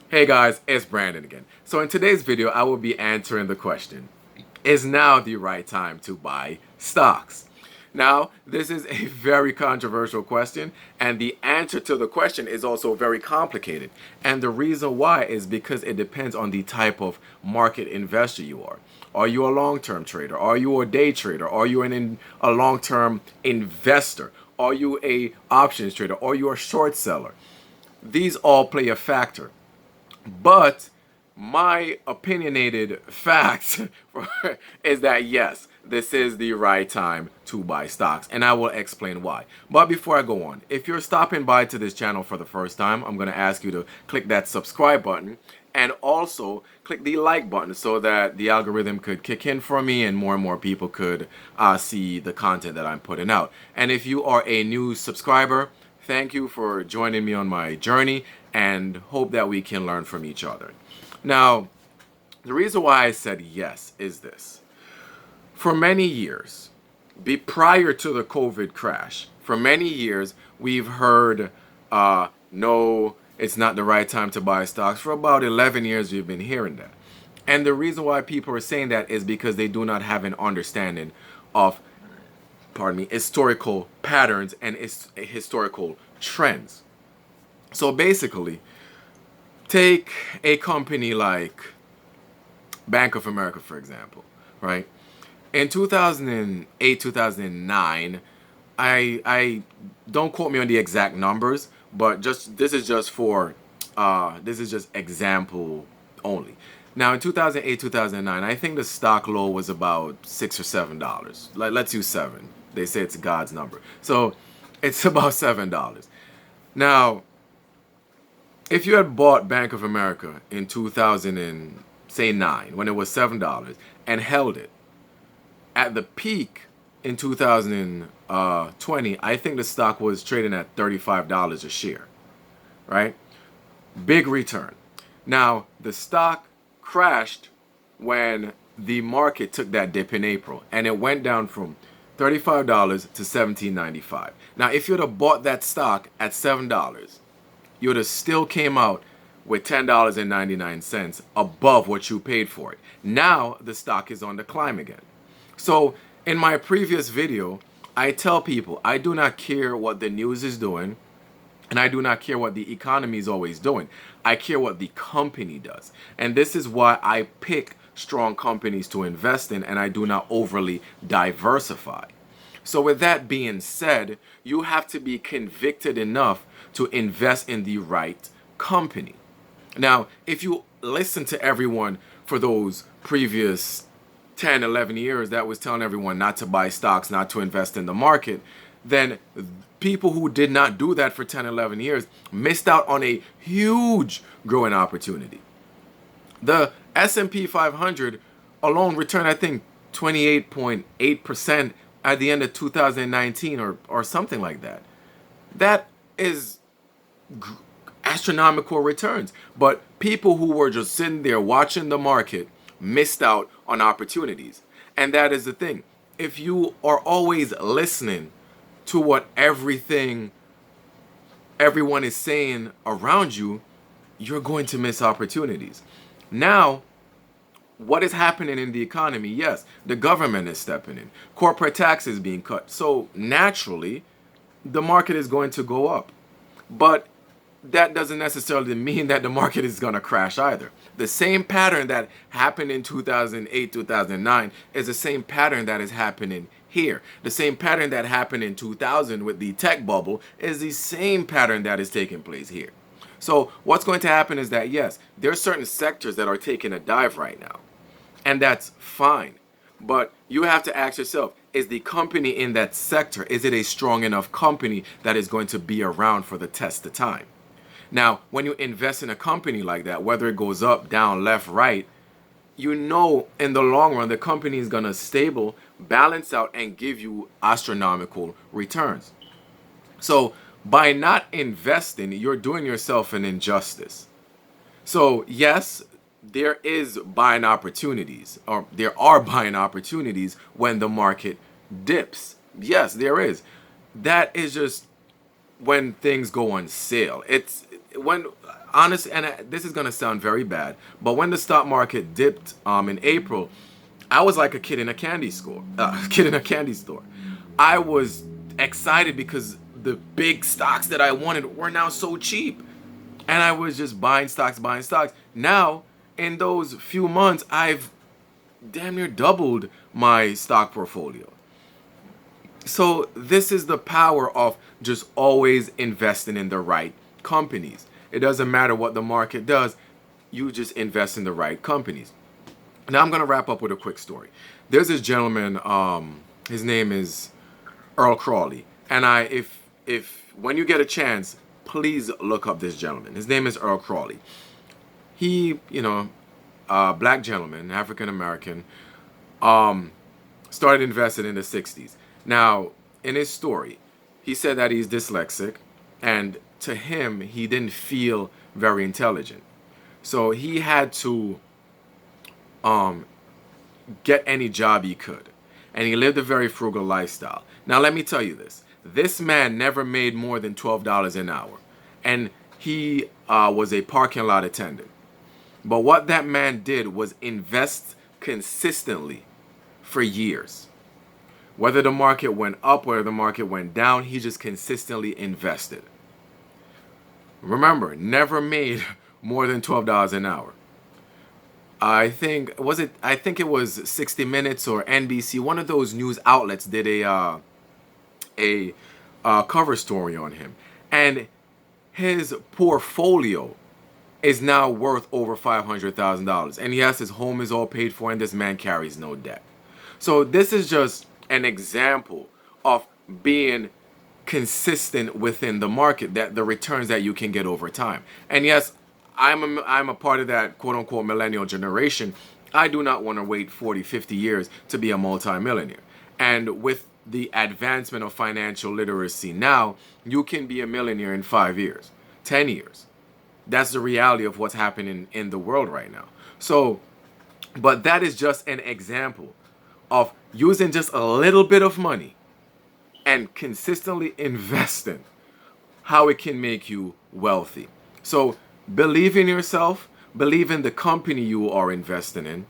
Hey guys, it's Brandon again. So in today's video, I will be answering the question, is now the right time to buy stocks? Now, this is a very controversial question, and the answer to the question is also very complicated. And the reason why is because it depends on the type of market investor you are. Are you a long-term trader? Are you a day trader? Are you a long-term investor? Are you a options trader? Are you a short seller? These all play a factor. But my opinionated fact is that yes, this is the right time to buy stocks, and I will explain why. But before I go on, if you're stopping by to this channel for the first time, I'm going to ask you to click that subscribe button and also click the like button so that the algorithm could kick in for me and more people could see the content that I'm putting out. And if you are a new subscriber, thank you for joining me on my journey and hope that we can learn from each other. Now, the reason why I said yes is this. For many years, prior to the COVID crash, for many years, we've heard, no, it's not the right time to buy stocks. For about 11 years, we've been hearing that. And the reason why people are saying that is because they do not have an understanding of, pardon me, historical patterns and historical trends. So basically, take a company like Bank of America, for example, right? In 2008, 2009, I don't quote me on the exact numbers, but just this is just for this is just example only. Now in 2008, 2009, I think the stock low was about $6 or $7. Let's use seven. They say it's God's number, so it's about $7. Now, if you had bought Bank of America in 2009 when it was $7 and held it at the peak in 2020, I think the stock was trading at $35 a share, right? Big return. Now, the stock crashed when the market took that dip in April, and it went down from $35 to $17.95. Now, if you would have bought that stock at $7, you would have still came out with $10.99 above what you paid for it. Now the stock is on the climb again. So in my previous video, I tell people I do not care what the news is doing, and I do not care what the economy is always doing. I care what the company does. And this is why I pick strong companies to invest in, and I do not overly diversify. So with that being said, you have to be convicted enough to invest in the right company. Now, if you listen to everyone for those previous 10, 11 years that was telling everyone not to buy stocks, not to invest in the market, then people who did not do that for 10, 11 years missed out on a huge growing opportunity. The S&P 500 alone returned, I think, 28.8% at the end of 2019 or something like that. That is astronomical returns. But people who were just sitting there watching the market missed out on opportunities. And that is the thing. If you are always listening to what everyone is saying around you, you're going to miss opportunities. Now, what is happening in the economy? Yes, the government is stepping in. Corporate tax is being cut. So naturally, the market is going to go up. But that doesn't necessarily mean that the market is going to crash either. The same pattern that happened in 2008, 2009 is the same pattern that is happening here. The same pattern that happened in 2000 with the tech bubble is the same pattern that is taking place here. So what's going to happen is that, yes, there are certain sectors that are taking a dive right now. And that's fine. But you have to ask yourself, is the company in that sector, is it a strong enough company that is going to be around for the test of time? Now, when you invest in a company like that, whether it goes up, down, left, right, you know in the long run the company is going to stable, balance out, and give you astronomical returns. So by not investing, you're doing yourself an injustice. So yes, there is buying opportunities, or there are buying opportunities when the market dips. Yes, there is. That is just when things go on sale. It's when honestly, and this is gonna sound very bad, but when the stock market dipped in April, I was like a kid in a candy store. Kid in a candy store. I was excited because the big stocks that I wanted were now so cheap, and I was just buying stocks, buying stocks. Now, in those few months, I've damn near doubled my stock portfolio. So this is the power of just always investing in the right companies. It doesn't matter what the market does, you just invest in the right companies. Now I'm gonna wrap up with a quick story. There's this gentleman, his name is Earl Crawley, and if when you get a chance, please look up this gentleman. His name is Earl Crawley. He, black gentleman, African American, started investing in the 60s. Now, in his story, he said that he's dyslexic, and to him, he didn't feel very intelligent. So he had to get any job he could. And he lived a very frugal lifestyle. Now, let me tell you this. This man never made more than $12 an hour. And he was a parking lot attendant. But what that man did was invest consistently for years. Whether the market went up, whether the market went down, he just consistently invested. Remember, never made more than $12 an hour. I think it was 60 Minutes or NBC, one of those news outlets did a cover story on him. And his portfolio is now worth over $500,000. And yes, his home is all paid for and this man carries no debt. So this is just an example of being consistent within the market, that the returns that you can get over time. And yes, I'm a part of that quote unquote millennial generation. I do not want to wait 40, 50 years to be a multimillionaire. And with the advancement of financial literacy now, you can be a millionaire in 5 years, 10 years. That's the reality of what's happening in the world right now. So, but that is just an example of using just a little bit of money and consistently investing, how it can make you wealthy. So believe in yourself, believe in the company you are investing in,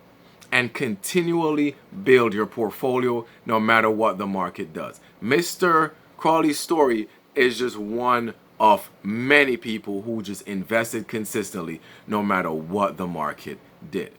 and continually build your portfolio no matter what the market does. Mr. Crawley's story is just one of many people who just invested consistently no matter what the market did.